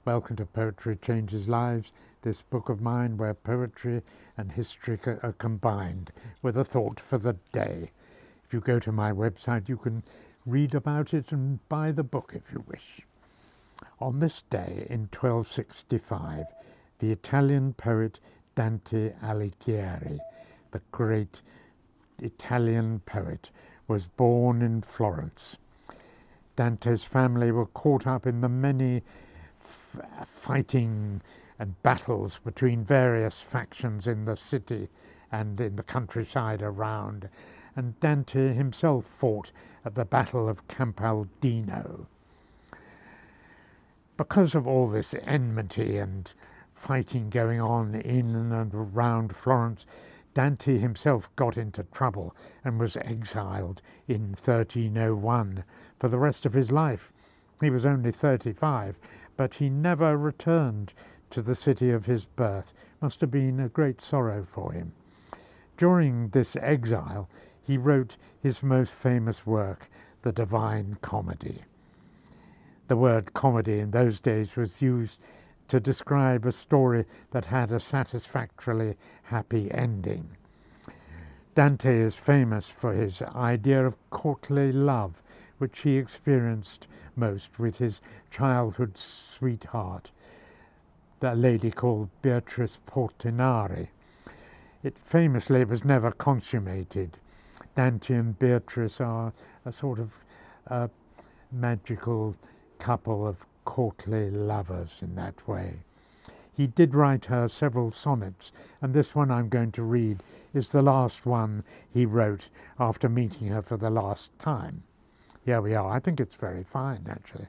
Welcome to Poetry Changes Lives, this book of mine where poetry and history are combined with a thought for the day. If you go to my website, you can read about it and buy the book if you wish. On this day in 1265, the Italian poet Dante Alighieri, the great Italian poet, was born in Florence. Dante's family were caught up in the many fighting and battles between various factions in the city and in the countryside around, and Dante himself fought at the Battle of Campaldino. Because of all this enmity and fighting going on in and around Florence, Dante himself got into trouble and was exiled in 1301 for the rest of his life. He was only 35, but he never returned to the city of his birth. Must have been a great sorrow for him. During this exile, he wrote his most famous work, the Divine Comedy. The word comedy in those days was used to describe a story that had a satisfactorily happy ending. Dante is famous for his idea of courtly love, which he experienced most with his childhood sweetheart, a lady called Beatrice Portinari. It famously was never consummated. Dante and Beatrice are a sort of magical couple of courtly lovers in that way. He did write her several sonnets, and this one I'm going to read is the last one he wrote after meeting her for the last time. Here we are. I think it's very fine, actually.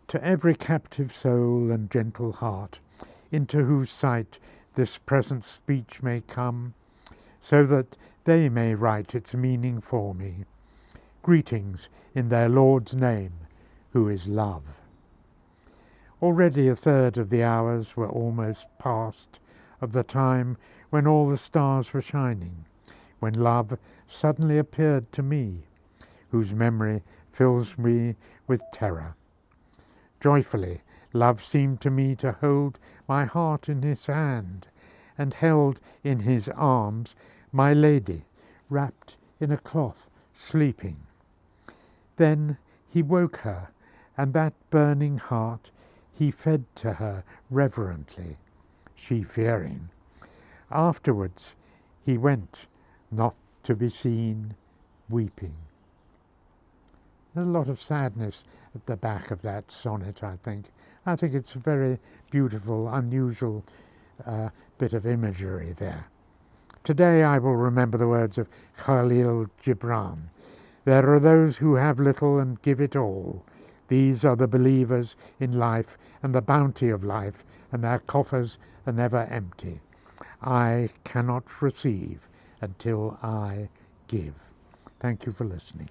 To every captive soul and gentle heart, into whose sight this present speech may come, so that they may write its meaning for me. Greetings in their Lord's name, who is love. Already a third of the hours were almost past of the time when all the stars were shining, when love suddenly appeared to me, whose memory fills me with terror. Joyfully, love seemed to me to hold my heart in his hand, and held in his arms my lady, wrapped in a cloth, sleeping. Then he woke her, and that burning heart he fed to her reverently, she fearing. Afterwards he went, not to be seen, weeping. There's a lot of sadness at the back of that sonnet, I think. I think it's a very beautiful, unusual bit of imagery there. Today I will remember the words of Khalil Gibran. There are those who have little and give it all. These are the believers in life and the bounty of life, and their coffers are never empty. I cannot receive until I give. Thank you for listening.